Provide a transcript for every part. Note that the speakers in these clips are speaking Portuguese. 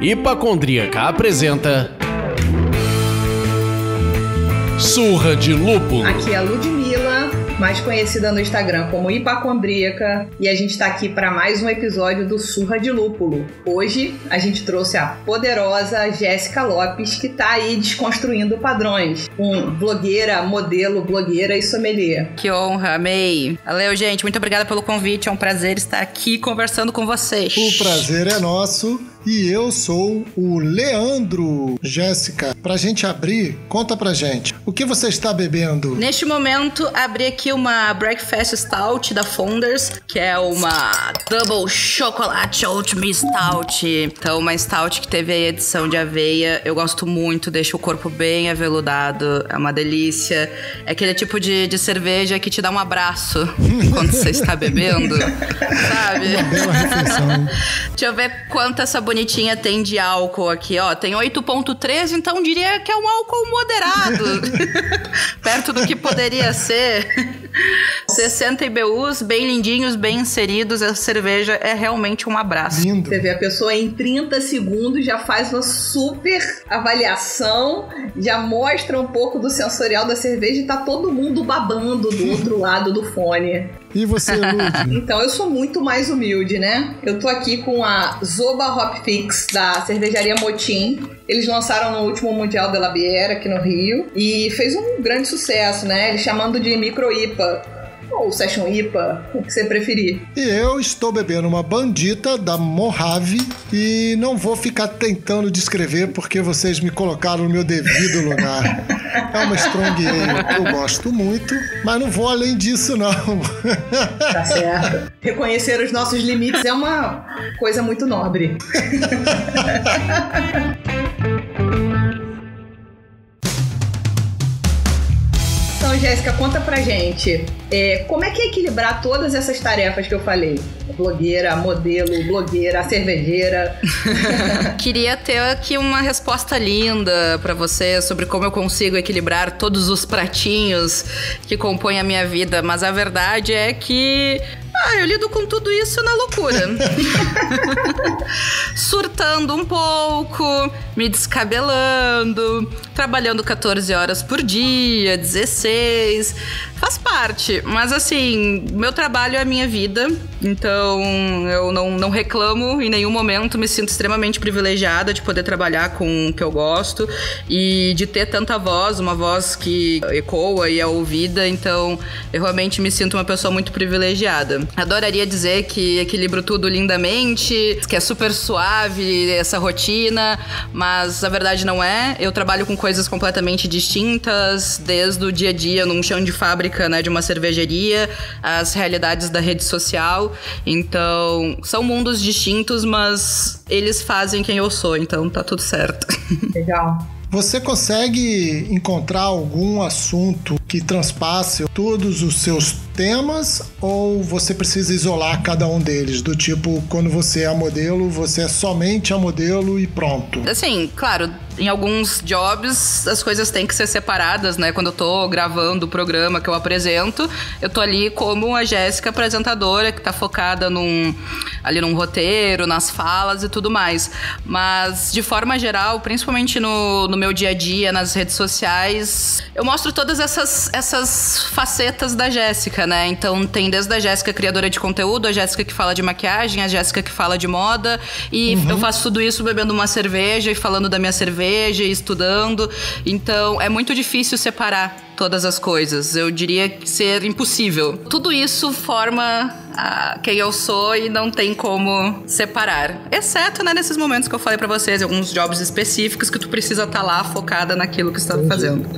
Hipacondríaca apresenta Surra de Lúpulo. Aqui é a Ludmilla, mais conhecida no Instagram como Hipacondríaca, e a gente tá aqui para mais um episódio do Surra de Lúpulo. Hoje a gente trouxe a poderosa Jéssica Lopes, que tá aí desconstruindo padrões, blogueira, modelo, blogueira e sommelier. Que honra, amei. Valeu, gente, muito obrigada pelo convite, é um prazer estar aqui conversando com vocês. O prazer é nosso. E eu sou o Leandro. Jéssica, pra gente abrir, conta pra gente, o que você está bebendo? Neste momento, abri aqui uma Breakfast Stout da Founders, que é uma Double Chocolate Oatmeal Stout. Então, uma Stout que teve a edição de aveia. Eu gosto muito, deixa o corpo bem aveludado, é uma delícia. É aquele tipo de cerveja que te dá um abraço quando você está bebendo, sabe? Uma bela refeição. Deixa eu ver quanta essa bonitinha tem de álcool aqui, ó. Tem 8,3, então diria que é um álcool moderado. Perto do que poderia ser. 60 IBUs, bem lindinhos, bem inseridos. A cerveja é realmente um abraço. Lindo. Você vê, a pessoa em 30 segundos já faz uma super avaliação, já mostra um pouco do sensorial da cerveja e tá todo mundo babando do outro lado do fone. E você, Lud? Então, eu sou muito mais humilde, né? Eu tô aqui com a Zoba Hop Fix, da cervejaria Motim. Eles lançaram no último Mundial de la Bière aqui no Rio e fez um grande sucesso, né? Eles chamando de Micro IPA ou Session IPA, o que você preferir. E eu estou bebendo uma bandita da Mojave e não vou ficar tentando descrever porque vocês me colocaram no meu devido lugar. É uma Strong Ale que eu gosto muito, mas não vou além disso, não. Tá certo. Reconhecer os nossos limites é uma coisa muito nobre. Então, Jéssica, conta pra gente, como é que é equilibrar todas essas tarefas que eu falei? Blogueira, modelo, blogueira, cervejeira. Queria ter aqui uma resposta linda pra você sobre como eu consigo equilibrar todos os pratinhos que compõem a minha vida, mas a verdade é que eu lido com tudo isso na loucura. Surtando um pouco, me descabelando, trabalhando 14 horas por dia, 16. Faz parte, mas assim, meu trabalho é a minha vida, então eu não reclamo em nenhum momento, me sinto extremamente privilegiada de poder trabalhar com o que eu gosto e de ter tanta voz, uma voz que ecoa e é ouvida, então eu realmente me sinto uma pessoa muito privilegiada. Adoraria dizer que equilibro tudo lindamente, que é super suave essa rotina, mas a verdade não é. Eu trabalho com coisas completamente distintas, desde o dia a dia num chão de fábrica, né, de uma cervejaria, as realidades da rede social. Então, são mundos distintos, mas eles fazem quem eu sou, então tá tudo certo. Legal. Você consegue encontrar algum assunto que transpasse todos os seus temas ou você precisa isolar cada um deles? Do tipo, quando você é a modelo, você é somente a modelo e pronto. Assim, claro, em alguns jobs as coisas têm que ser separadas, né? Quando eu tô gravando o programa que eu apresento, eu tô ali como a Jéssica apresentadora, que tá focada num roteiro, nas falas e tudo mais. Mas, de forma geral, principalmente no meu dia a dia, nas redes sociais, eu mostro todas essas facetas da Jéssica, né? Então tem desde a Jéssica criadora de conteúdo, a Jéssica que fala de maquiagem, a Jéssica que fala de moda, e eu faço tudo isso bebendo uma cerveja e falando da minha cerveja e estudando. Então é muito difícil separar todas as coisas. Eu diria ser impossível. Tudo isso forma quem eu sou e não tem como separar. Exceto, né, nesses momentos que eu falei pra vocês, alguns jobs específicos que tu precisa estar lá focada naquilo que você tá fazendo.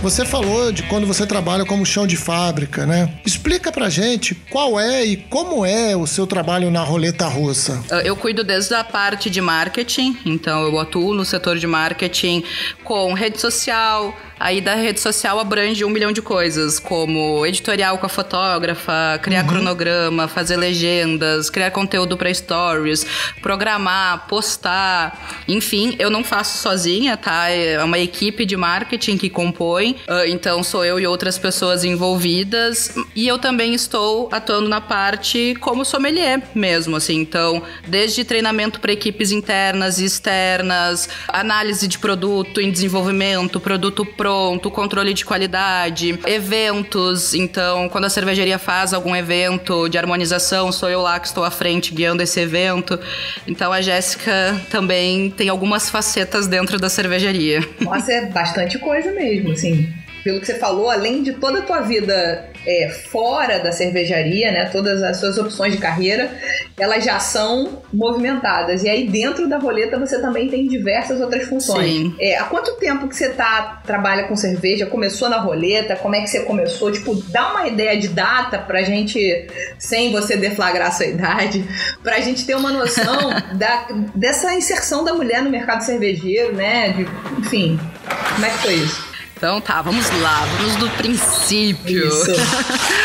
Você falou de quando você trabalha como chão de fábrica, né? Explica pra gente qual é e como é o seu trabalho na roleta russa. Eu cuido desde a parte de marketing, então eu atuo no setor de marketing com rede social. Aí da rede social abrange 1 milhão de coisas, como editorial com a fotógrafa, criar cronograma, fazer legendas, criar conteúdo para stories, programar, postar, enfim, eu não faço sozinha, tá? É uma equipe de marketing que compõe, então sou eu e outras pessoas envolvidas, e eu também estou atuando na parte como sommelier mesmo, assim, então desde treinamento para equipes internas e externas, análise de produto em desenvolvimento, produto pronto, controle de qualidade, eventos. Então, quando a cervejaria faz algum evento de harmonização, sou eu lá que estou à frente guiando esse evento. Então, a Jéssica também tem algumas facetas dentro da cervejaria. Nossa, é bastante coisa mesmo, assim. Pelo que você falou, além de toda a tua vida fora da cervejaria, né, todas as suas opções de carreira, elas já são movimentadas. E aí dentro da roleta você também tem diversas outras funções. Sim. Há quanto tempo que você trabalha com cerveja? Começou na roleta? Como é que você começou? Tipo, dá uma ideia de data pra gente, sem você deflagrar a sua idade, pra gente ter uma noção dessa inserção da mulher no mercado cervejeiro, né? Enfim, como é que foi isso? Então tá, vamos lá, vamos do princípio. Isso.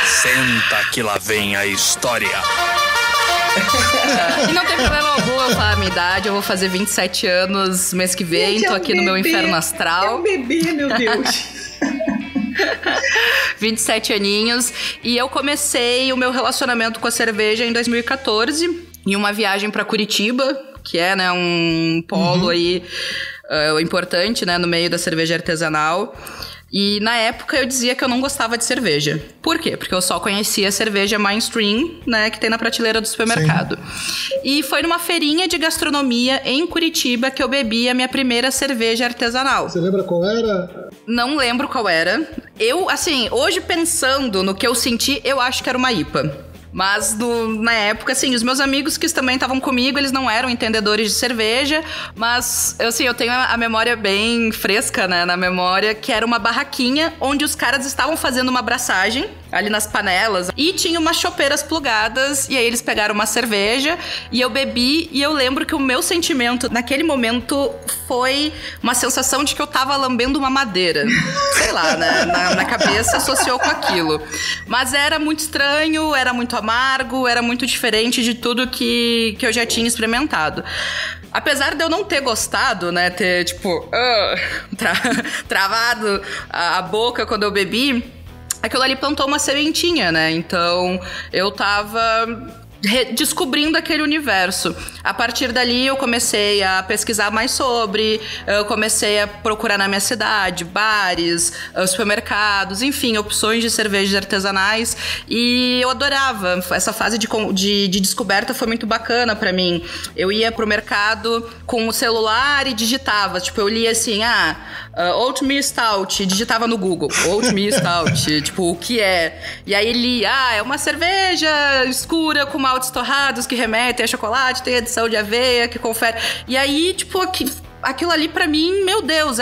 Senta que lá vem a história. E não tem problema algum eu falar a minha idade, eu vou fazer 27 anos mês que vem, Gente, tô aqui no meu inferno astral. É um bebê, meu Deus. 27 aninhos, e eu comecei o meu relacionamento com a cerveja em 2014, em uma viagem pra Curitiba, que é, né, um polo aí importante, né, no meio da cerveja artesanal. E na época eu dizia que eu não gostava de cerveja. Por quê? Porque eu só conhecia a cerveja mainstream, né, que tem na prateleira do supermercado. Sim. E foi numa feirinha de gastronomia em Curitiba que eu bebi a minha primeira cerveja artesanal. Você lembra qual era? Não lembro qual era. Eu, assim, hoje pensando no que eu senti, eu acho que era uma IPA. Mas na época, assim, os meus amigos que também estavam comigo, eles não eram entendedores de cerveja, mas, assim, eu tenho a memória bem fresca, né, na memória, que era uma barraquinha onde os caras estavam fazendo uma abraçagem ali nas panelas e tinha umas chopeiras plugadas, e aí eles pegaram uma cerveja e eu bebi, e eu lembro que o meu sentimento naquele momento foi uma sensação de que eu tava lambendo uma madeira. Sei lá, né, na cabeça associou com aquilo. Mas era muito estranho, era muito amargo, era muito diferente de tudo que eu já tinha experimentado. Apesar de eu não ter gostado, né, ter, tipo, travado a boca quando eu bebi, aquilo ali plantou uma sementinha, né? Então, eu tava descobrindo aquele universo. A partir dali eu comecei a pesquisar mais sobre, eu comecei a procurar na minha cidade bares, supermercados, enfim, opções de cervejas artesanais, e eu adorava. Essa fase de descoberta foi muito bacana pra mim. Eu ia pro mercado com o celular e digitava, tipo, eu lia assim, Oatmeal Stout, digitava no Google, Oatmeal Stout, tipo, o que é? E aí li, é uma cerveja escura com maltes torrados que remetem a chocolate, tem adição de aveia que confere. E aí, tipo, aquilo ali pra mim, meu Deus,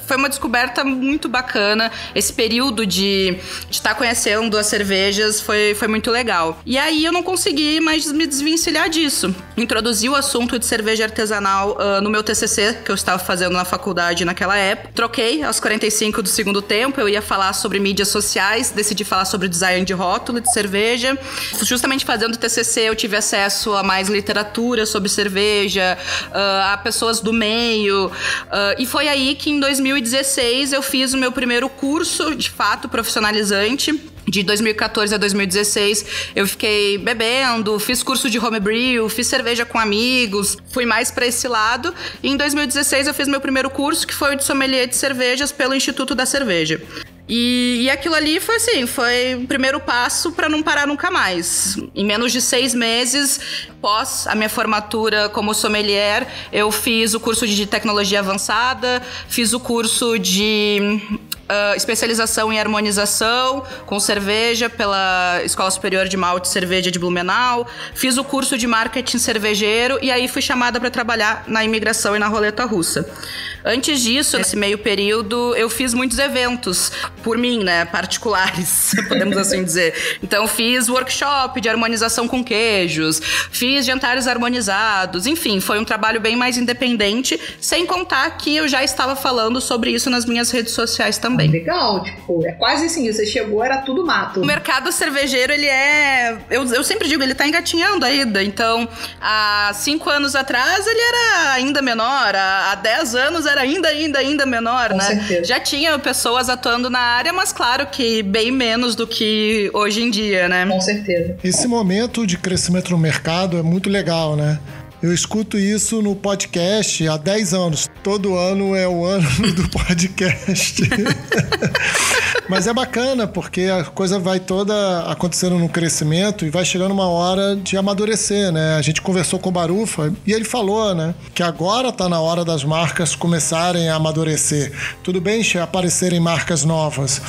foi uma descoberta muito bacana. Esse período de estar conhecendo as cervejas foi muito legal. E aí eu não consegui mais me desvencilhar disso. Introduzi o assunto de cerveja artesanal no meu TCC, que eu estava fazendo na faculdade naquela época. Troquei aos 45 do segundo tempo, eu ia falar sobre mídias sociais, decidi falar sobre design de rótulo de cerveja. Justamente fazendo o TCC eu tive acesso a mais literatura sobre cerveja, a pessoas do meio, e foi aí que em 2016 eu fiz o meu primeiro curso, de fato, profissionalizante. De 2014 a 2016 eu fiquei bebendo, fiz curso de homebrew, fiz cerveja com amigos, fui mais pra esse lado. E em 2016 eu fiz meu primeiro curso, que foi o de sommelier de cervejas pelo Instituto da Cerveja. E aquilo ali foi assim, foi o primeiro passo para não parar nunca mais. Em menos de 6 meses, pós a minha formatura como sommelier, eu fiz o curso de tecnologia avançada, fiz o curso de especialização em harmonização com cerveja pela Escola Superior de Malte e Cerveja de Blumenau. Fiz o curso de marketing cervejeiro e aí fui chamada para trabalhar na imigração e na roleta russa. Antes disso, nesse meio período, eu fiz muitos eventos, por mim, né, particulares, podemos assim dizer. Então, fiz workshop de harmonização com queijos, fiz jantares harmonizados, enfim, foi um trabalho bem mais independente, sem contar que eu já estava falando sobre isso nas minhas redes sociais também. Legal, tipo, é quase assim, você chegou, era tudo mato. O mercado cervejeiro, ele é... Eu sempre digo, ele tá engatinhando ainda. Então, há 5 anos atrás, ele era ainda menor, há 10 anos era ainda menor, com né? certeza. Já tinha pessoas atuando na área, mas claro que bem menos do que hoje em dia, né? Com certeza. Esse momento de crescimento no mercado é muito legal, né? Eu escuto isso no podcast há 10 anos. Todo ano é o ano do podcast. Mas é bacana, porque a coisa vai toda acontecendo no crescimento e vai chegando uma hora de amadurecer, né? A gente conversou com o Barufa e ele falou, né, que agora está na hora das marcas começarem a amadurecer. Tudo bem aparecerem marcas novas,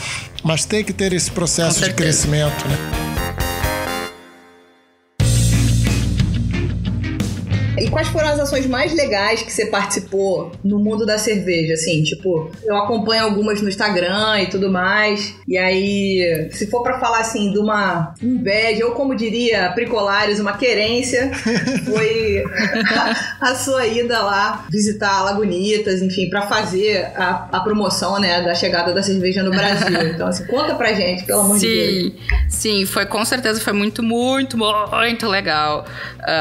mas tem que ter esse processo de crescimento, né? E quais foram as ações mais legais que você participou no mundo da cerveja, assim? Tipo, eu acompanho algumas no Instagram e tudo mais. E aí, se for pra falar, assim, de uma inveja, ou como diria Pricolares, uma querência, foi a sua ida lá visitar a Lagunitas, enfim, pra fazer a promoção, né, da chegada da cerveja no Brasil. Então, assim, conta pra gente, pelo amor de Deus. Sim, foi, com certeza foi muito legal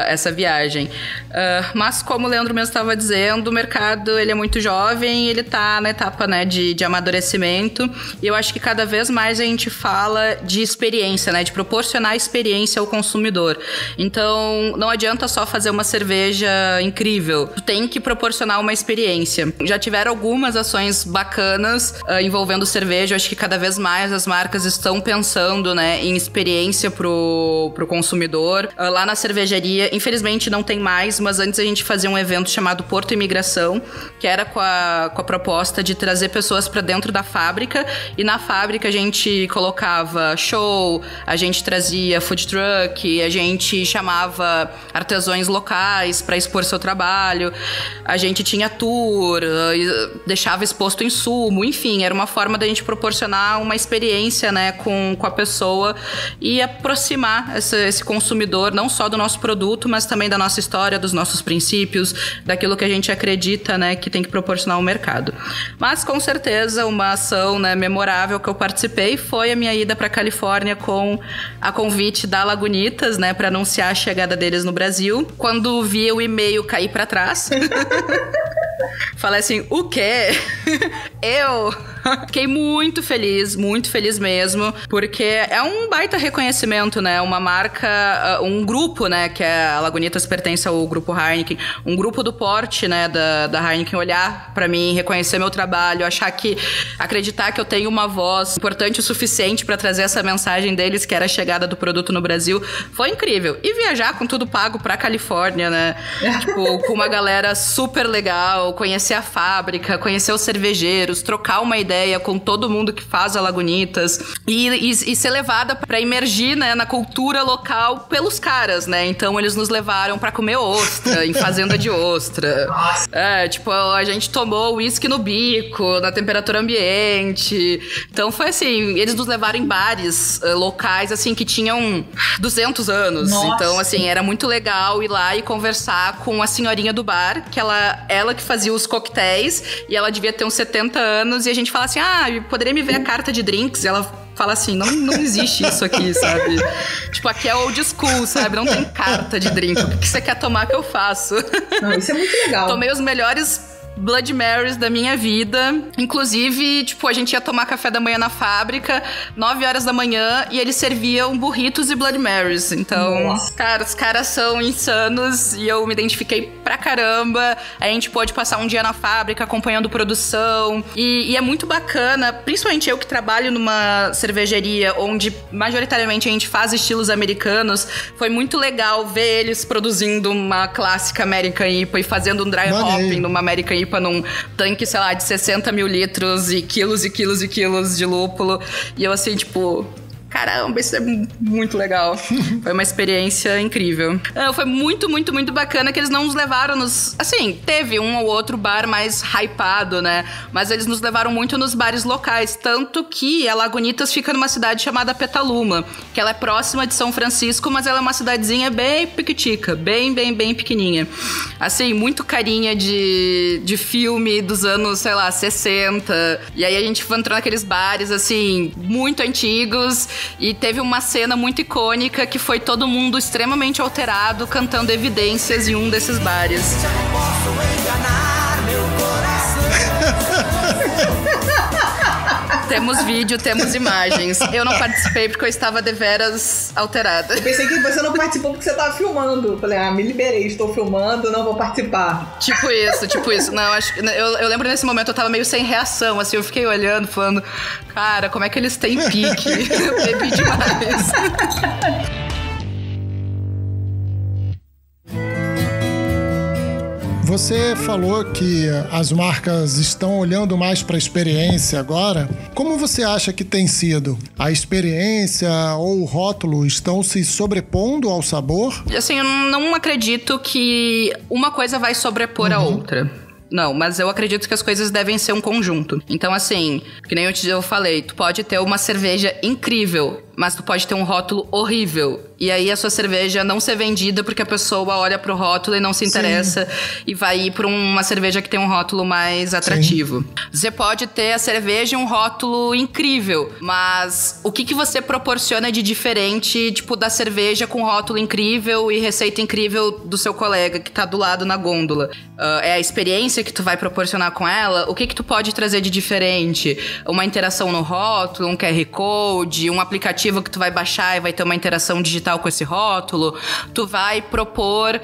essa viagem. Mas como o Leandro mesmo estava dizendo, o mercado ele é muito jovem, ele está na etapa, né, de amadurecimento, e eu acho que cada vez mais a gente fala de experiência, né, de proporcionar experiência ao consumidor. Então não adianta só fazer uma cerveja incrível, tu tem que proporcionar uma experiência. Já tiveram algumas ações bacanas envolvendo cerveja. Eu acho que cada vez mais as marcas estão pensando, né, em experiência pro consumidor. Lá na cervejaria, infelizmente não tem mais, mas antes a gente fazia um evento chamado Porto Imigração, que era com a proposta de trazer pessoas para dentro da fábrica, e na fábrica a gente colocava show, a gente trazia food truck, a gente chamava artesãos locais para expor seu trabalho, a gente tinha tour, deixava exposto insumo, enfim, era uma forma da gente proporcionar uma experiência, né, com a pessoa e aproximar esse consumidor não só do nosso produto, mas também da nossa história, dos nossos princípios, daquilo que a gente acredita, né, que tem que proporcionar ao mercado. Mas com certeza uma ação, né, memorável que eu participei foi a minha ida para Califórnia com a convite da Lagunitas, né, para anunciar a chegada deles no Brasil. Quando vi o e-mail cair para trás, falei assim, o quê? Eu fiquei muito feliz mesmo, porque é um baita reconhecimento, né? Uma marca, um grupo, né? Que a Lagunitas pertence ao grupo Heineken, um grupo do porte, né? Da Heineken olhar pra mim, reconhecer meu trabalho, acreditar que eu tenho uma voz importante o suficiente pra trazer essa mensagem deles, que era a chegada do produto no Brasil, foi incrível. E viajar com tudo pago pra Califórnia, né? Tipo, com uma galera super legal, conhecer a fábrica, conhecer os cervejeiros, trocar uma ideia com todo mundo que faz a Lagunitas e ser levada pra imergir, né, na cultura local pelos caras, né? Então eles nos levaram pra comer ostra, em fazenda de ostra. Tipo, a gente tomou uísque no bico, na temperatura ambiente. Então foi assim, eles nos levaram em bares locais, assim, que tinham 200 anos. Nossa. Então, assim, era muito legal ir lá e conversar com a senhorinha do bar, que ela que fazia os coquetéis, e ela devia ter uns 70 anos, e a gente fala assim, poderia me ver a carta de drinks? E ela fala assim, não existe isso aqui, sabe? Tipo, aqui é old school, sabe? Não tem carta de drink. O que você quer tomar que eu faço? Não, isso é muito legal. Tomei os melhores Blood Marys da minha vida. Inclusive, tipo, a gente ia tomar café da manhã na fábrica, 9 horas da manhã, e eles serviam burritos e Blood Marys. Então, nossa, cara, os caras são insanos e eu me identifiquei pra caramba. A gente pôde passar um dia na fábrica acompanhando produção. E é muito bacana, principalmente eu que trabalho numa cervejaria onde majoritariamente a gente faz estilos americanos. Foi muito legal ver eles produzindo uma clássica American IPA e fazendo um dry hopping numa American IPA IPA num tanque, sei lá, de 60 mil litros e quilos de lúpulo. E eu assim, tipo... Caramba, isso é muito legal. Foi uma experiência incrível. Foi muito, muito, muito bacana que eles não nos levaram nos... Assim, teve um ou outro bar mais hypado, né? Mas eles nos levaram muito nos bares locais. Tanto que a Lagunitas fica numa cidade chamada Petaluma, que ela é próxima de São Francisco, mas ela é uma cidadezinha bem piquitica, bem pequenininha. Assim, muito carinha de filme dos anos, sei lá, 60. E aí a gente entrou naqueles bares, assim, muito antigos. E teve uma cena muito icônica que foi todo mundo extremamente alterado cantando Evidências em um desses bares. Já não posso enganar meu coração. Temos vídeo, temos imagens. Eu não participei porque eu estava deveras alterada. Eu pensei que você não participou porque você tava filmando. Falei, me liberei, estou filmando, não vou participar. Tipo isso. Não, eu lembro nesse momento eu tava meio sem reação, assim, eu fiquei olhando, falando, cara, como é que eles têm pique? Eu bebi demais. Você falou que as marcas estão olhando mais para a experiência agora. Como você acha que tem sido? A experiência ou o rótulo estão se sobrepondo ao sabor? Assim, eu não acredito que uma coisa vai sobrepor a outra. Não, mas eu acredito que as coisas devem ser um conjunto. Então, assim, que nem eu falei, tu pode ter uma cerveja incrível, mas tu pode ter um rótulo horrível. E aí a sua cerveja não ser vendida porque a pessoa olha pro rótulo e não se interessa. Sim. E vai ir por uma cerveja que tem um rótulo mais atrativo. Sim. Você pode ter a cerveja e um rótulo incrível, mas o que você proporciona de diferente, tipo, da cerveja com rótulo incrível e receita incrível do seu colega que tá do lado na gôndola? É a experiência que tu vai proporcionar com ela? O que tu pode trazer de diferente? Uma interação no rótulo, um QR Code, um aplicativo que tu vai baixar e vai ter uma interação digital com esse rótulo, tu vai propor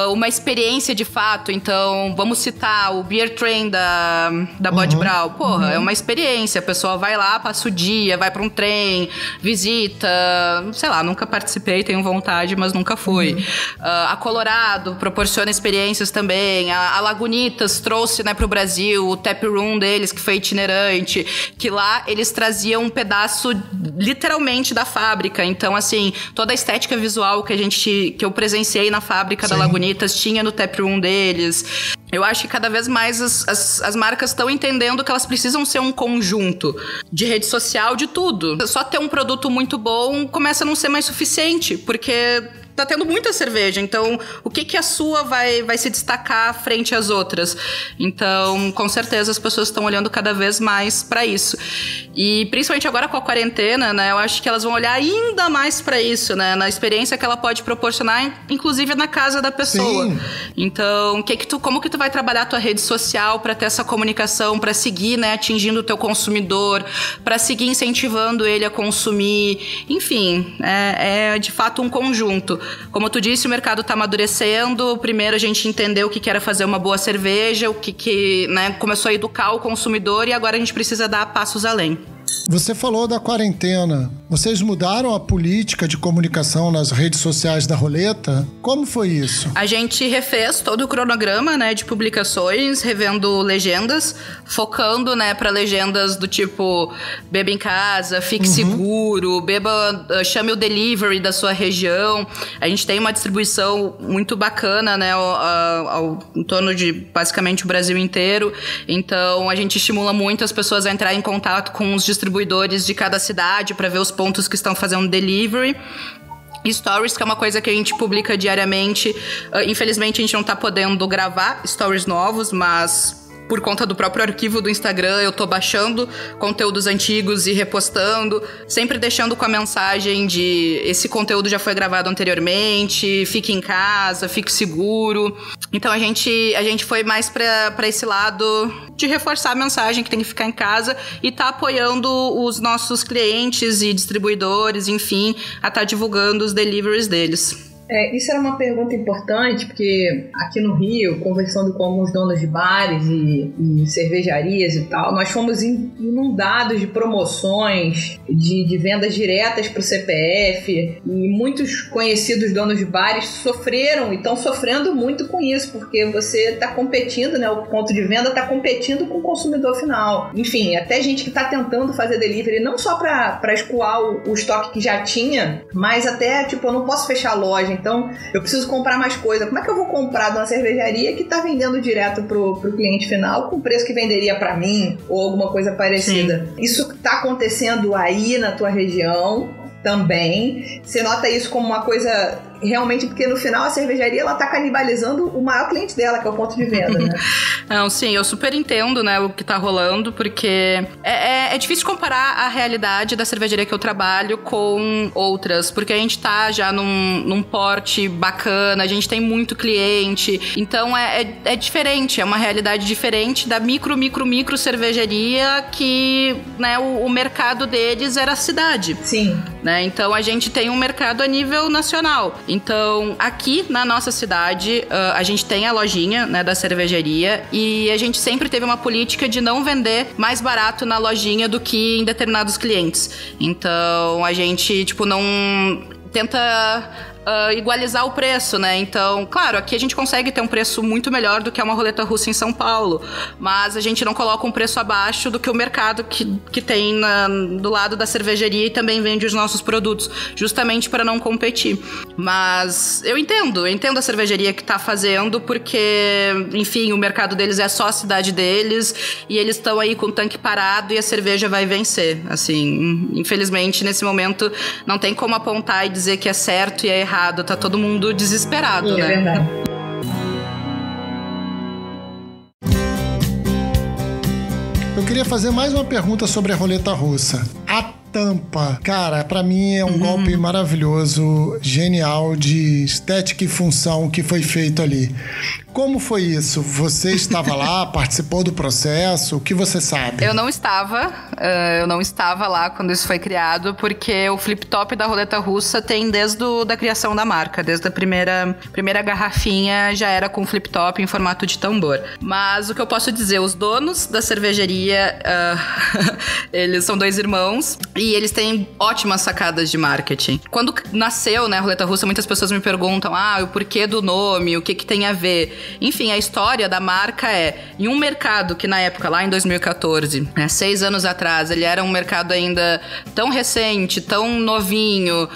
uma experiência de fato. Então, vamos citar o Beer Train da Bode Brau. Porra, é uma experiência. A pessoa vai lá, passa o dia, vai pra um trem, visita, sei lá, nunca participei, tenho vontade, mas nunca fui. A Colorado proporciona experiências também. A Lagunitas trouxe, né, pro Brasil o tap room deles, que foi itinerante, que lá eles traziam um pedaço literalmente da fábrica. Então, assim, toda a estética visual que eu presenciei na fábrica da Lagunitas tinha no tap room deles. Eu acho que cada vez mais as marcas estão entendendo que elas precisam ser um conjunto de rede social, de tudo. Só ter um produto muito bom começa a não ser mais suficiente, porque tá tendo muita cerveja, então o que a sua vai se destacar frente às outras? Então, com certeza as pessoas estão olhando cada vez mais pra isso. E principalmente agora com a quarentena, né, eu acho que elas vão olhar ainda mais pra isso, né, na experiência que ela pode proporcionar, inclusive na casa da pessoa. Sim. Então, como que tu vai trabalhar a tua rede social pra ter essa comunicação, pra seguir, né, atingindo o teu consumidor, pra seguir incentivando ele a consumir, enfim, é de fato um conjunto. Como tu disse, o mercado tá amadurecendo. Primeiro a gente entendeu o que era fazer uma boa cerveja, né, começou a educar o consumidor, e agora a gente precisa dar passos além. Você falou da quarentena. Vocês mudaram a política de comunicação nas redes sociais da Roleta? Como foi isso? A gente refez todo o cronograma, né, de publicações, revendo legendas, focando, né, para legendas do tipo beba em casa, fique seguro, chame o delivery da sua região. A gente tem uma distribuição muito bacana, né, em torno de basicamente o Brasil inteiro. Então a gente estimula muito as pessoas a entrar em contato com os distribuidores de cada cidade para ver os pontos que estão fazendo delivery. Stories, que é uma coisa que a gente publica diariamente. Infelizmente a gente não tá podendo gravar stories novos, mas por conta do próprio arquivo do Instagram, eu tô baixando conteúdos antigos e repostando, sempre deixando com a mensagem de esse conteúdo já foi gravado anteriormente, fique em casa, fique seguro. Então a gente foi mais pra esse lado de reforçar a mensagem que tem que ficar em casa e tá apoiando os nossos clientes e distribuidores, enfim, a tá divulgando os deliveries deles. Isso era uma pergunta importante, porque aqui no Rio, conversando com alguns donos de bares e cervejarias e tal, nós fomos inundados de promoções, de vendas diretas para o CPF, e muitos conhecidos donos de bares sofreram e estão sofrendo muito com isso, porque você está competindo, né? O ponto de venda está competindo com o consumidor final. Enfim, até gente que está tentando fazer delivery, não só para escoar o estoque que já tinha, mas até, tipo, eu não posso fechar a loja, então eu preciso comprar mais coisa. Como é que eu vou comprar de uma cervejaria que está vendendo direto pro cliente final com o preço que venderia para mim ou alguma coisa parecida? Sim. Isso está acontecendo aí na tua região também? Você nota isso como uma coisa realmente, porque no final a cervejaria ela tá canibalizando o maior cliente dela, que é o ponto de venda, né? Não, sim, eu super entendo, né, o que tá rolando, porque é difícil comparar a realidade da cervejaria que eu trabalho com outras, porque a gente tá já num porte bacana, a gente tem muito cliente, então é diferente, é uma realidade diferente da micro cervejaria que, né, o mercado deles era a cidade. Sim. Né? Então a gente tem um mercado a nível nacional. Então, aqui na nossa cidade, a gente tem a lojinha, né, da cervejaria, e a gente sempre teve uma política de não vender mais barato na lojinha do que em determinados clientes. Então, a gente, tipo, não tenta igualizar o preço, né? Então, claro, aqui a gente consegue ter um preço muito melhor do que uma roleta russa em São Paulo, mas a gente não coloca um preço abaixo do que o mercado que tem do lado da cervejaria e também vende os nossos produtos, justamente para não competir. Mas eu entendo a cervejaria que tá fazendo, porque, enfim, o mercado deles é só a cidade deles e eles estão aí com o tanque parado e a cerveja vai vencer. Assim, infelizmente, nesse momento, não tem como apontar e dizer que é certo e é errado. Tá todo mundo desesperado, né? É verdade. Eu queria fazer mais uma pergunta sobre a roleta russa. A tampa, cara, pra mim é um golpe maravilhoso, genial, de estética e função que foi feito ali. Como foi isso? Você estava lá, participou do processo? O que você sabe? Eu não estava lá quando isso foi criado, porque o flip-top da roleta russa tem desde da criação da marca, desde a primeira garrafinha já era com flip-top em formato de tambor. Mas o que eu posso dizer, os donos da cervejaria, eles são 2 irmãos e eles têm ótimas sacadas de marketing. Quando nasceu, né, a roleta russa, muitas pessoas me perguntam, o porquê do nome, o que tem a ver? Enfim, a história da marca em um mercado que na época, lá em 2014, 6 anos atrás, ele era um mercado ainda tão recente, tão novinho,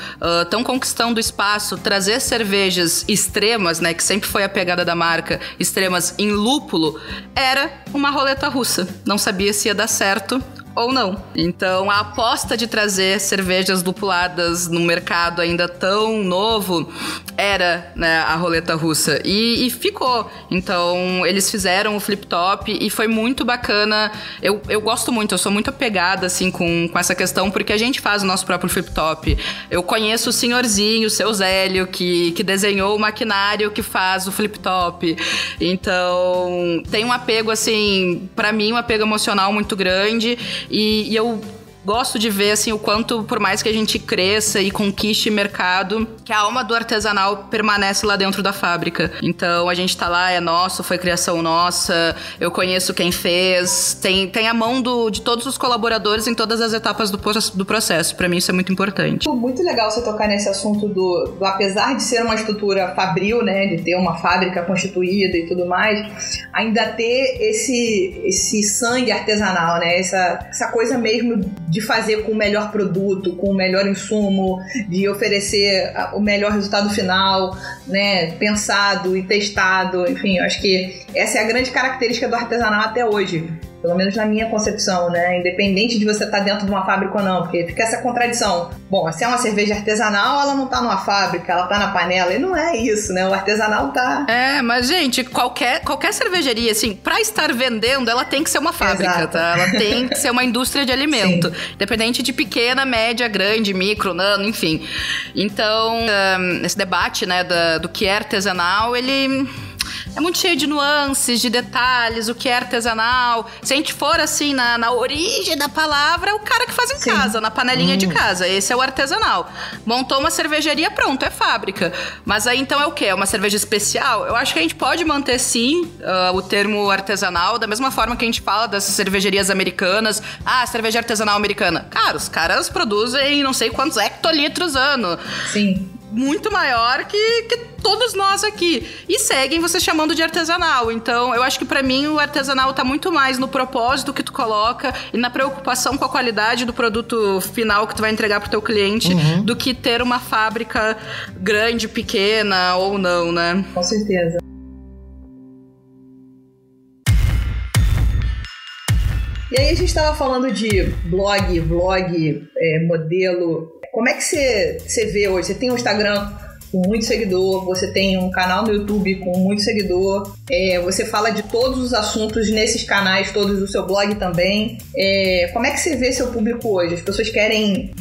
tão conquistando espaço, trazer cervejas extremas, né, que sempre foi a pegada da marca, extremas em lúpulo, era uma roleta russa. Não sabia se ia dar certo ou não. Então, a aposta de trazer cervejas lupuladas no mercado ainda tão novo era, né, a roleta russa. E ficou. Então, eles fizeram o flip-top e foi muito bacana. Eu gosto muito, eu sou muito apegada, assim, com essa questão, porque a gente faz o nosso próprio flip-top. Eu conheço o senhorzinho, o seu Zélio, que desenhou o maquinário que faz o flip-top. Então, tem um apego, assim, pra mim, um apego emocional muito grande. E eu gosto de ver, assim, o quanto, por mais que a gente cresça e conquiste mercado, que a alma do artesanal permanece lá dentro da fábrica. Então, a gente tá lá, é nosso, foi criação nossa, eu conheço quem fez, tem a mão de todos os colaboradores em todas as etapas do processo. Pra mim, isso é muito importante. Muito legal você tocar nesse assunto do apesar de ser uma estrutura fabril, né, de ter uma fábrica constituída e tudo mais, ainda ter esse sangue artesanal, né, essa coisa mesmo de fazer com o melhor produto, com o melhor insumo, de oferecer o melhor resultado final, né, pensado e testado. Enfim, eu acho que essa é a grande característica do artesanal até hoje. Pelo menos na minha concepção, né? Independente de você estar dentro de uma fábrica ou não, porque fica essa contradição. Bom, se é uma cerveja artesanal, ela não tá numa fábrica, ela tá na panela. E não é isso, né? O artesanal tá... mas, gente, qualquer cervejaria, assim, pra estar vendendo, ela tem que ser uma fábrica, Exato. Tá? Ela tem que ser uma indústria de alimento. Sim. Independente de pequena, média, grande, micro, nano, enfim. Então, esse debate, né, do que é artesanal, ele... é muito cheio de nuances, de detalhes, o que é artesanal. Se a gente for assim na origem da palavra, é o cara que faz em casa, na panelinha de casa. Esse é o artesanal. Montou uma cervejaria, pronto, é fábrica. Mas aí então é o quê? É uma cerveja especial? Eu acho que a gente pode manter sim o termo artesanal, da mesma forma que a gente fala das cervejarias americanas. Ah, cerveja artesanal americana. Cara, os caras produzem não sei quantos hectolitros ano. Sim. Muito maior que todos nós aqui. E seguem você chamando de artesanal. Então, eu acho que pra mim o artesanal tá muito mais no propósito que tu coloca e na preocupação com a qualidade do produto final que tu vai entregar pro teu cliente, do que ter uma fábrica grande, pequena ou não, né? Com certeza. E aí a gente tava falando de blog, vlog, modelo. Como é que você vê hoje? Você tem um Instagram com muito seguidor, você tem um canal no YouTube com muito seguidor, você fala de todos os assuntos nesses canais todos do seu blog também. Como é que você vê seu público hoje? As pessoas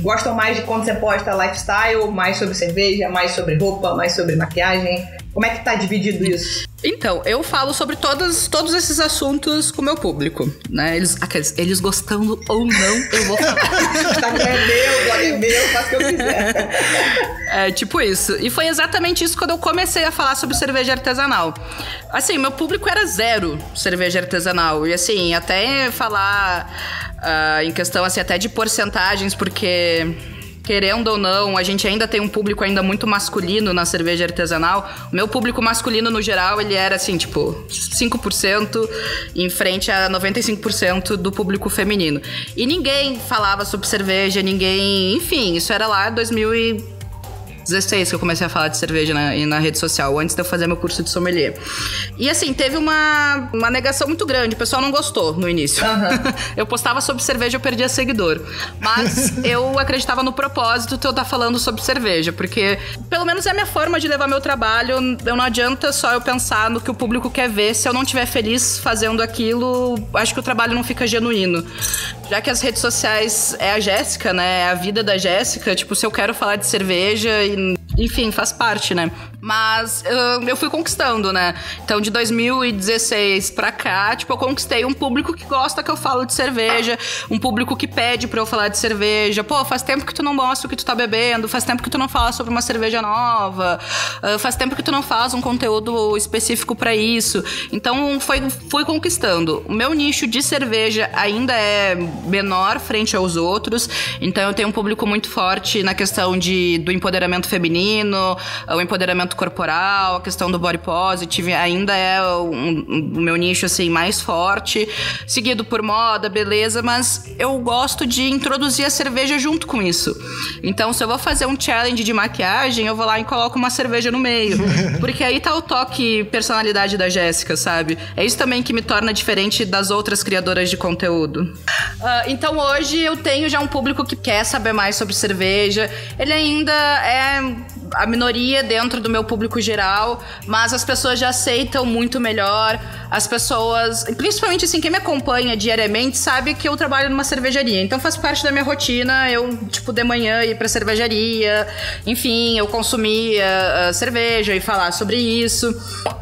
gostam mais de quando você posta lifestyle, mais sobre cerveja, mais sobre roupa, mais sobre maquiagem? Como é que tá dividido isso? Então, eu falo sobre todos esses assuntos com o meu público, né? Eles gostando ou não, eu vou falar. Instagram é meu, blog é meu, faço o que eu quiser. É, tipo isso. E foi exatamente isso quando eu comecei a falar sobre cerveja artesanal. Assim, meu público era zero cerveja artesanal. E assim, até falar em questão assim, até de porcentagens, porque... querendo ou não, a gente ainda tem um público ainda muito masculino na cerveja artesanal. O meu público masculino, no geral, ele era assim, tipo, 5% em frente a 95% do público feminino. E ninguém falava sobre cerveja, enfim, isso era lá em 2016 que eu comecei a falar de cerveja na rede social, antes de eu fazer meu curso de sommelier. E assim, teve uma negação muito grande, o pessoal não gostou no início. Eu postava sobre cerveja, eu perdia seguidor. Mas eu acreditava no propósito de eu estar falando sobre cerveja, porque pelo menos é a minha forma de levar meu trabalho. Eu não adianta só eu pensar no que o público quer ver. Se eu não estiver feliz fazendo aquilo, acho que o trabalho não fica genuíno. Já que as redes sociais é a Jéssica, né? É a vida da Jéssica. Tipo, se eu quero falar de cerveja, enfim, faz parte, né? Mas eu fui conquistando, né? Então, de 2016 pra cá, tipo, eu conquistei um público que gosta que eu falo de cerveja, um público que pede pra eu falar de cerveja. Pô, faz tempo que tu não mostra o que tu tá bebendo, faz tempo que tu não fala sobre uma cerveja nova, faz tempo que tu não faz um conteúdo específico pra isso. Então, fui conquistando. O meu nicho de cerveja ainda é menor frente aos outros, então eu tenho um público muito forte na questão do empoderamento feminino, o empoderamento corporal, a questão do body positive ainda é o meu nicho assim mais forte, seguido por moda, beleza, mas eu gosto de introduzir a cerveja junto com isso. Então, se eu vou fazer um challenge de maquiagem, eu vou lá e coloco uma cerveja no meio, porque aí tá o toque personalidade da Jéssica, sabe? É isso também que me torna diferente das outras criadoras de conteúdo. Então, hoje eu tenho já um público que quer saber mais sobre cerveja. Ele ainda é a minoria dentro do meu público geral, mas as pessoas já aceitam muito melhor. As pessoas, principalmente assim, quem me acompanha diariamente sabe que eu trabalho numa cervejaria, então faz parte da minha rotina eu, tipo, de manhã ir pra cervejaria, enfim, eu consumir cerveja e falar sobre isso.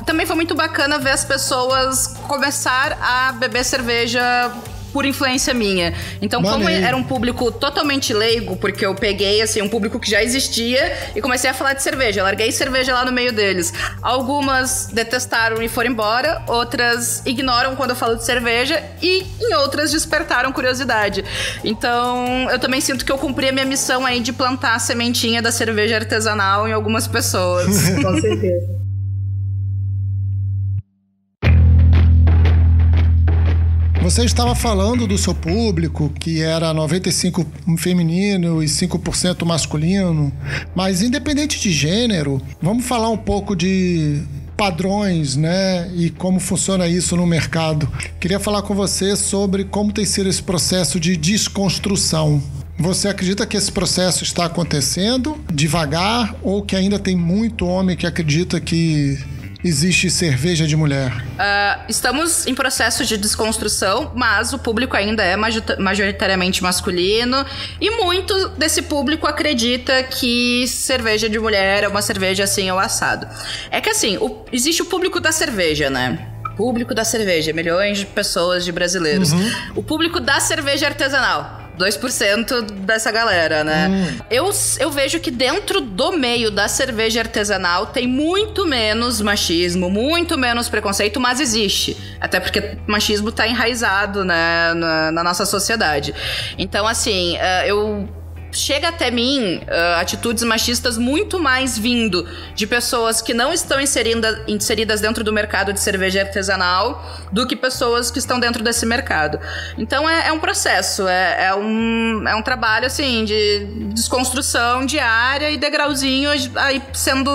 Também foi muito bacana ver as pessoas começar a beber cerveja por influência minha. Então, como era um público totalmente leigo, porque eu peguei, assim, um público que já existia e comecei a falar de cerveja. Eu larguei cerveja lá no meio deles. Algumas detestaram e foram embora, outras ignoram quando eu falo de cerveja e em outras despertaram curiosidade. Então, eu também sinto que eu cumpri a minha missão aí de plantar a sementinha da cerveja artesanal em algumas pessoas. Com certeza. Você estava falando do seu público, que era 95% feminino e 5% masculino, mas independente de gênero, vamos falar um pouco de padrões, né? E como funciona isso no mercado. Queria falar com você sobre como tem sido esse processo de desconstrução. Você acredita que esse processo está acontecendo devagar ou que ainda tem muito homem que acredita que existe cerveja de mulher? Estamos em processo de desconstrução, mas o público ainda é majoritariamente masculino e muito desse público acredita que cerveja de mulher é uma cerveja assim ou assado. É que assim, existe o público da cerveja, né? Público da cerveja, milhões de pessoas, de brasileiros. O público da cerveja artesanal, 2% dessa galera, né? Eu vejo que dentro do meio da cerveja artesanal tem muito menos machismo, muito menos preconceito, mas existe. Até porque machismo tá enraizado, né, na nossa sociedade. Então, assim, chega até mim atitudes machistas muito mais vindo de pessoas que não estão inseridas dentro do mercado de cerveja artesanal do que pessoas que estão dentro desse mercado. Então é um processo, é um trabalho assim de desconstrução diária e degrauzinho aí sendo,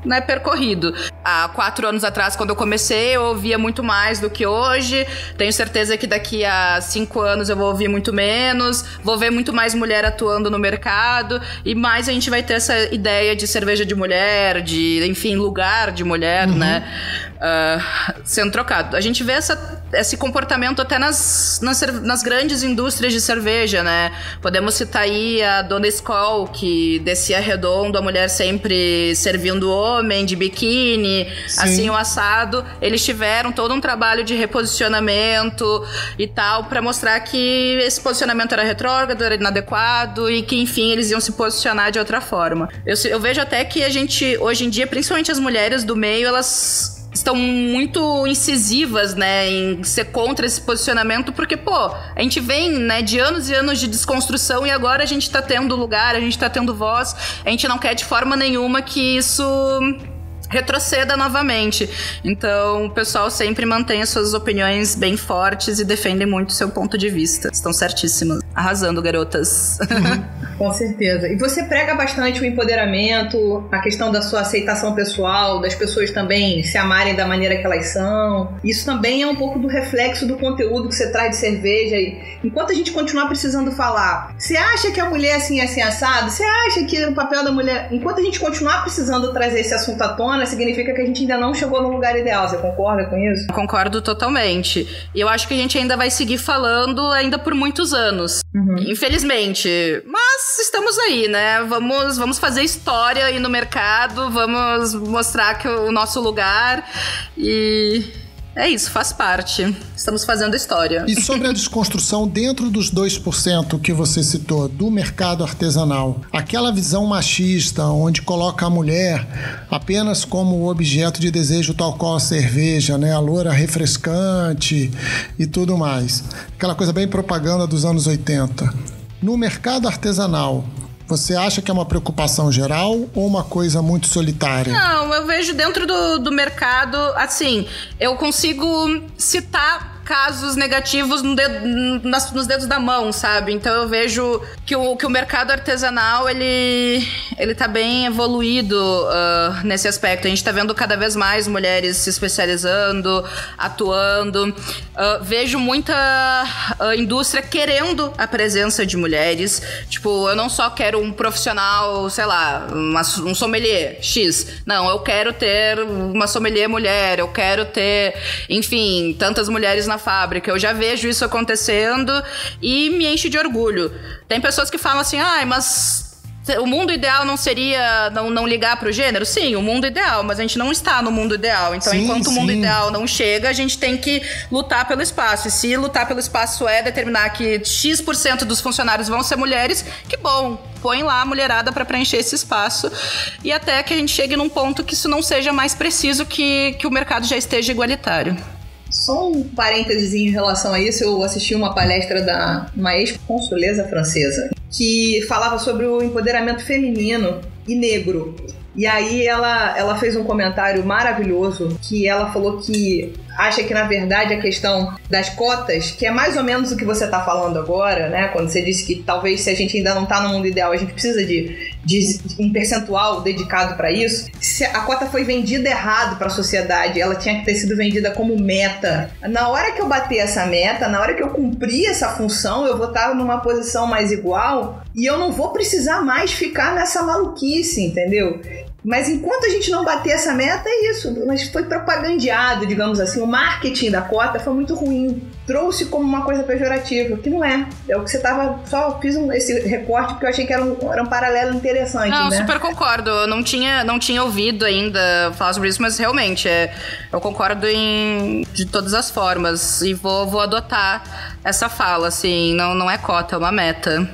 né, percorrido. Há 4 anos atrás, quando eu comecei, eu ouvia muito mais do que hoje. Tenho certeza que daqui a 5 anos eu vou ouvir muito menos, vou ver muito mais mulher atuando no mercado e mais a gente vai ter essa ideia de cerveja de mulher, de, enfim, lugar de mulher, né, sendo trocado. A gente vê esse comportamento até nas grandes indústrias de cerveja, né? Podemos citar aí a Dona Skol, que descia redondo, a mulher sempre servindo o homem de biquíni, assim, o assado. Eles tiveram todo um trabalho de reposicionamento e tal, pra mostrar que esse posicionamento era retrógrado, era inadequado e que, enfim, eles iam se posicionar de outra forma. Eu vejo até que a gente, hoje em dia, principalmente as mulheres do meio, elas estão muito incisivas, né, em ser contra esse posicionamento, porque, a gente vem, né, de anos e anos de desconstrução e agora a gente tá tendo lugar, a gente tá tendo voz, a gente não quer de forma nenhuma que isso retroceda novamente. Então, o pessoal sempre mantém as suas opiniões bem fortes e defendem muito o seu ponto de vista. Estão certíssimas. Arrasando, garotas. Com certeza. E você prega bastante o empoderamento, a questão da sua aceitação pessoal, das pessoas também se amarem da maneira que elas são. Isso também é um pouco do reflexo do conteúdo que você traz de cerveja. E enquanto a gente continuar precisando falar, você acha que a mulher assim é assim assado? Você acha que o papel da mulher... Enquanto a gente continuar precisando trazer esse assunto à tona, significa que a gente ainda não chegou no lugar ideal. Você concorda com isso? Concordo totalmente. E eu acho que a gente ainda vai seguir falando ainda por muitos anos. Infelizmente. Mas estamos aí, né? Vamos fazer história aí no mercado, vamos mostrar que o nosso lugar e... é isso, faz parte. Estamos fazendo história. E sobre a desconstrução dentro dos 2% que você citou, do mercado artesanal, aquela visão machista onde coloca a mulher apenas como objeto de desejo, tal qual a cerveja, né? A loura refrescante e tudo mais. Aquela coisa bem propaganda dos anos 80. No mercado artesanal, você acha que é uma preocupação geral ou uma coisa muito solitária? Não, eu vejo dentro do mercado, assim, eu consigo citar casos negativos nos dedos da mão, sabe? Então eu vejo que o mercado artesanal, ele tá bem evoluído nesse aspecto. A gente tá vendo cada vez mais mulheres se especializando, atuando. Vejo muita indústria querendo a presença de mulheres. Tipo, eu não só quero um profissional, sei lá, um sommelier X. Não, eu quero ter uma sommelier mulher, eu quero ter, enfim, tantas mulheres na fábrica. Eu já vejo isso acontecendo e me enche de orgulho. Tem pessoas que falam assim, mas o mundo ideal não seria não ligar pro gênero? Sim, o mundo ideal, mas a gente não está no mundo ideal. Então, enquanto o mundo ideal não chega, a gente tem que lutar pelo espaço. E se lutar pelo espaço é determinar que X% dos funcionários vão ser mulheres, que bom, põe lá a mulherada para preencher esse espaço. E até que a gente chegue num ponto que isso não seja mais preciso, que o mercado já esteja igualitário. Só um parênteses em relação a isso, eu assisti uma palestra da uma ex-consulesa francesa que falava sobre o empoderamento feminino e negro. E aí ela fez um comentário maravilhoso, que ela falou que acha que, na verdade, a questão das cotas, que é mais ou menos o que você está falando agora, né? Quando você disse que talvez, se a gente ainda não está no mundo ideal, a gente precisa de um percentual dedicado para isso. Se a cota foi vendida errado para a sociedade, ela tinha que ter sido vendida como meta. Na hora que eu bater essa meta, na hora que eu cumprir essa função, eu vou estar numa posição mais igual e eu não vou precisar mais ficar nessa maluquice, entendeu? Mas enquanto a gente não bater essa meta, é isso. Mas foi propagandeado, digamos assim. O marketing da cota foi muito ruim. Trouxe como uma coisa pejorativa, que não é. É o que você tava... Só fiz esse recorte porque eu achei que era um paralelo interessante, não, né? Super concordo. Eu não tinha ouvido ainda falar sobre isso, mas realmente, eu concordo de todas as formas. E vou adotar essa fala, assim. Não é cota, é uma meta.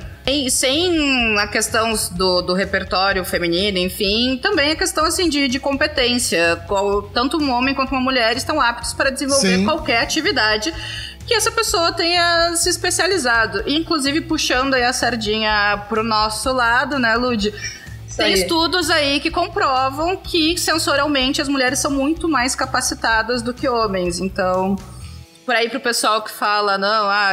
Sem a questão do repertório feminino, enfim, também a questão assim, de competência. Tanto um homem quanto uma mulher estão aptos para desenvolver qualquer atividade que essa pessoa tenha se especializado. Inclusive, puxando aí a sardinha pro nosso lado, né, Lud? Tem estudos aí que comprovam que sensorialmente as mulheres são muito mais capacitadas do que homens. Então... Por aí pro pessoal que fala,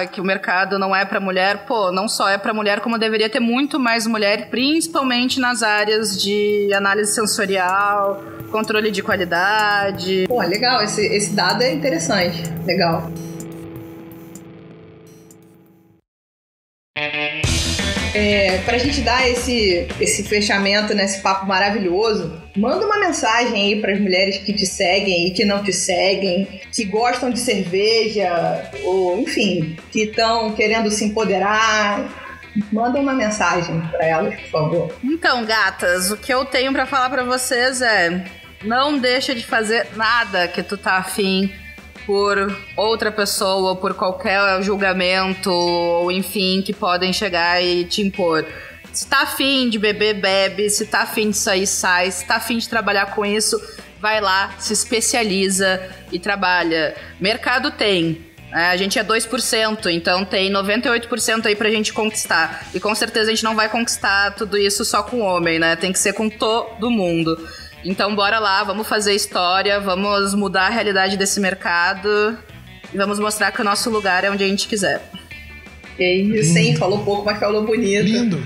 que o mercado não é pra mulher, não só é pra mulher, como deveria ter muito mais mulher, principalmente nas áreas de análise sensorial, controle de qualidade. Legal, esse dado é interessante, legal. Pra gente dar esse fechamento nesse papo maravilhoso, manda uma mensagem aí pras mulheres que te seguem e que não te seguem, que gostam de cerveja, ou enfim, que estão querendo se empoderar. Manda uma mensagem pra elas, por favor. Então, gatas, o que eu tenho pra falar pra vocês é: não deixa de fazer nada que tu tá afim por outra pessoa, ou por qualquer julgamento, ou enfim, que podem chegar e te impor. Se tá afim de beber, bebe. Se tá afim de sair, sai. Se tá afim de trabalhar com isso, vai lá, se especializa e trabalha. Mercado tem. A gente é 2%, então tem 98% aí pra gente conquistar. E com certeza a gente não vai conquistar tudo isso só com homem, né? Tem que ser com todo mundo. Então bora lá, vamos fazer história, vamos mudar a realidade desse mercado e vamos mostrar que o nosso lugar é onde a gente quiser. É isso, hein? Falou pouco, mas falou bonito. Lindo.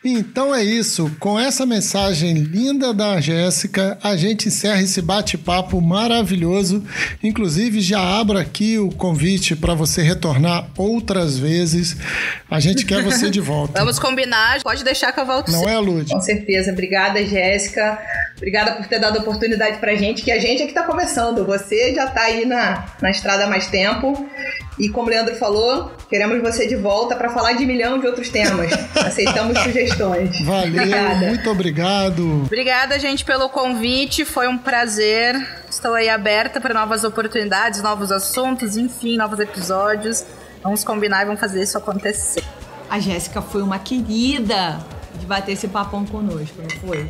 Então é isso, com essa mensagem linda da Jéssica, a gente encerra esse bate-papo maravilhoso. Inclusive, já abro aqui o convite para você retornar outras vezes. A gente quer você de volta. Vamos combinar, pode deixar que eu volto. Não é, Lud? Com certeza. Obrigada, Jéssica. Obrigada por ter dado a oportunidade pra gente, que a gente é que tá começando. Você já tá aí na estrada há mais tempo. E como o Leandro falou, queremos você de volta para falar de milhão de outros temas. Aceitamos sugestões. Valeu, obrigada. Muito obrigado. Obrigada, gente, pelo convite. Foi um prazer. Estou aí aberta para novas oportunidades, novos assuntos, enfim, novos episódios. Vamos combinar e vamos fazer isso acontecer. A Jéssica foi uma querida de bater esse papão conosco, não foi?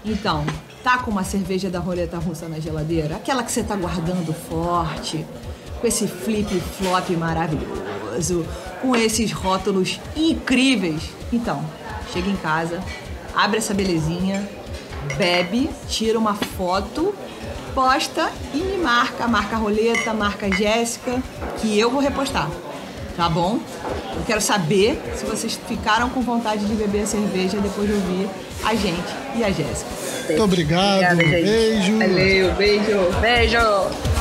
Então, tá com uma cerveja da roleta russa na geladeira? Aquela que você tá guardando forte, com esse flip-flop maravilhoso, com esses rótulos incríveis. Então, chega em casa, abre essa belezinha, bebe, tira uma foto, posta e me marca a roleta, marca a Jéssica, que eu vou repostar, tá bom? Eu quero saber se vocês ficaram com vontade de beber a cerveja depois de ouvir a gente e a Jéssica. Muito obrigado, Obrigada, gente. Beijo. Valeu, beijo. Beijo!